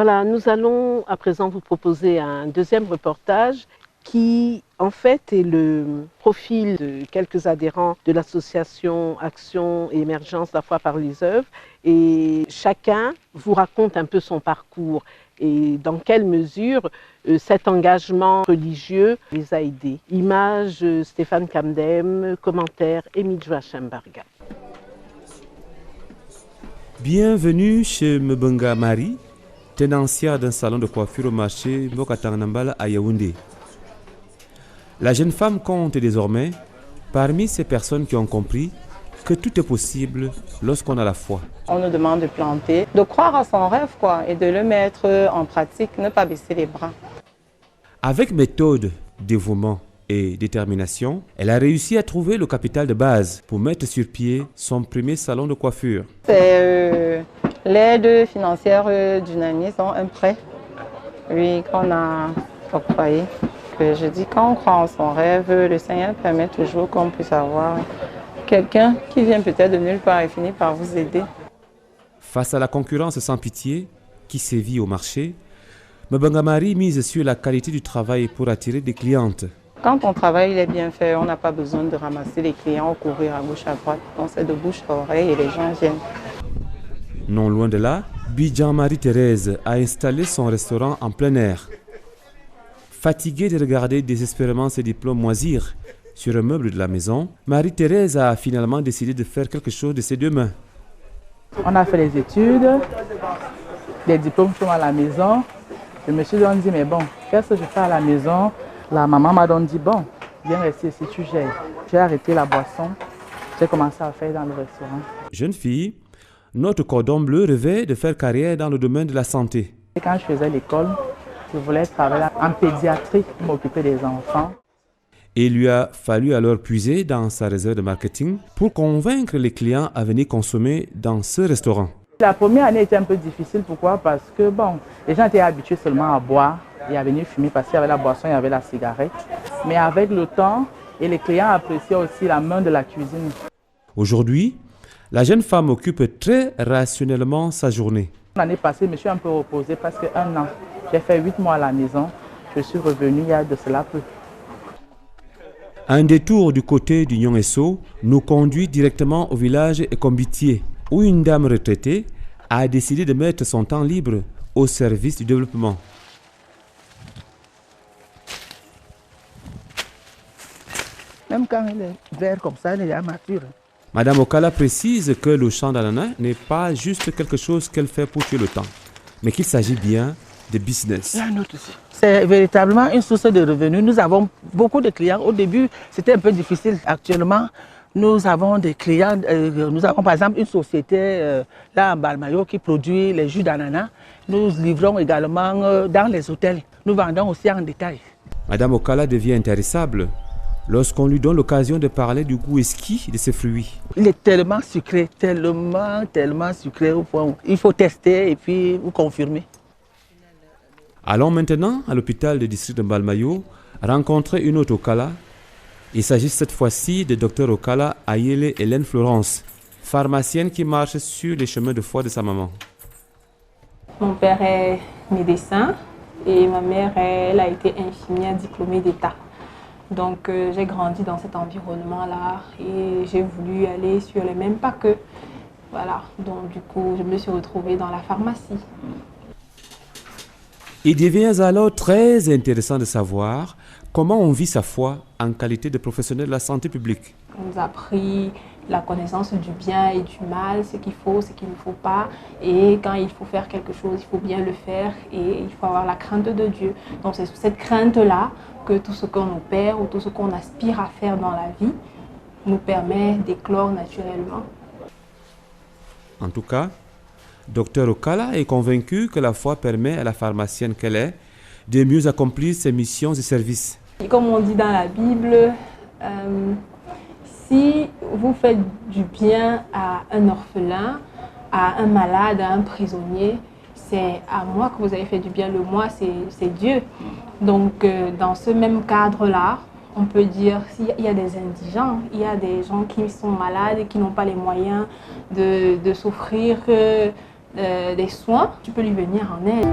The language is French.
Voilà, nous allons à présent vous proposer un deuxième reportage qui en fait est le profil de quelques adhérents de l'association Action et Émergence La Foi par les œuvres, et chacun vous raconte un peu son parcours et dans quelle mesure cet engagement religieux les a aidés. Images Stéphane Kamdem, commentaire Émile Joachim-Barga. Bienvenue chez Mbonga Marie, tenancière d'un salon de coiffure au marché Mbokatangnambala à Yaoundé. La jeune femme compte désormais parmi ces personnes qui ont compris que tout est possible lorsqu'on a la foi. On nous demande de planter, de croire à son rêve et de le mettre en pratique, ne pas baisser les bras. Avec méthode, dévouement et détermination, elle a réussi à trouver le capital de base pour mettre sur pied son premier salon de coiffure. C'est l'aide financière d'Unanisme, un prêt, qu'on a octroyé. Je dis quand on croit en son rêve, le Seigneur permet toujours qu'on puisse avoir quelqu'un qui vient peut-être de nulle part et finit par vous aider. Face à la concurrence sans pitié qui sévit au marché, Mbonga Marie mise sur la qualité du travail pour attirer des clientes. Quand ton travail est bien fait, on n'a pas besoin de ramasser les clients ou courir à gauche à droite. On c'est de bouche à oreille et les gens viennent. Non loin de là, Bidjan Marie-Thérèse a installé son restaurant en plein air. Fatiguée de regarder désespérément ses diplômes moisir sur un meuble de la maison, Marie-Thérèse a finalement décidé de faire quelque chose de ses deux mains. On a fait les études, les diplômes sont à la maison. Je me suis donc dit, mais bon, qu'est-ce que je fais à la maison? La maman m'a donc dit, bon, viens rester ici, tu gères. J'ai arrêté la boisson, j'ai commencé à faire dans le restaurant. Jeune fille, notre cordon bleu rêvait de faire carrière dans le domaine de la santé. Et quand je faisais l'école, je voulais travailler en pédiatrie pour m'occuper des enfants. Et il lui a fallu alors puiser dans sa réserve de marketing pour convaincre les clients à venir consommer dans ce restaurant. La première année était un peu difficile, pourquoi? Parce que bon, les gens étaient habitués seulement à boire et à venir fumer parce qu'il y avait la boisson, il y avait la cigarette. Mais avec le temps, et les clients appréciaient aussi la main de la cuisine. Aujourd'hui, la jeune femme occupe très rationnellement sa journée. L'année passée, je me suis un peu reposée parce qu'un an, j'ai fait 8 mois à la maison. Je suis revenue il y a de cela peu. Un détour du côté du Nyong-Esso nous conduit directement au village Ekombitié, où une dame retraitée a décidé de mettre son temps libre au service du développement. Même quand il est vert comme ça, il est déjà mature. Madame Okala précise que le champ d'ananas n'est pas juste quelque chose qu'elle fait pour tuer le temps, mais qu'il s'agit bien de business. C'est véritablement une source de revenus. Nous avons beaucoup de clients. Au début, c'était un peu difficile. Actuellement, nous avons des clients. Nous avons par exemple une société là en Balmayo qui produit les jus d'ananas. Nous livrons également dans les hôtels. Nous vendons aussi en détail. Madame Okala devient intéressable lorsqu'on lui donne l'occasion de parler du goût exquis de ses fruits. Il est tellement sucré, tellement sucré au point où il faut tester et puis vous confirmer. Allons maintenant à l'hôpital du district de Balmayo rencontrer une autre Okala. Il s'agit cette fois-ci de Dr Okala Ayele Hélène Florence, pharmacienne qui marche sur les chemins de foi de sa maman. Mon père est médecin et ma mère, elle a été infirmière diplômée d'État. Donc j'ai grandi dans cet environnement-là et j'ai voulu aller sur les mêmes pas qu'eux. Voilà, donc du coup je me suis retrouvée dans la pharmacie. Il devient alors très intéressant de savoir comment on vit sa foi en qualité de professionnel de la santé publique. On nous a appris la connaissance du bien et du mal, ce qu'il faut, ce qu'il ne faut pas. Et quand il faut faire quelque chose, il faut bien le faire et il faut avoir la crainte de Dieu. Donc c'est sous cette crainte-là que tout ce qu'on opère ou tout ce qu'on aspire à faire dans la vie nous permet d'éclore naturellement. En tout cas, Dr Okala est convaincu que la foi permet à la pharmacienne qu'elle est de mieux accomplir ses missions et services. Et comme on dit dans la Bible, si vous faites du bien à un orphelin, à un malade, à un prisonnier, c'est à moi que vous avez fait du bien. Le moi, c'est Dieu. Donc, dans ce même cadre-là, on peut dire s'il y a des indigents, il y a des gens qui sont malades et qui n'ont pas les moyens de s'offrir des soins, tu peux lui venir en aide.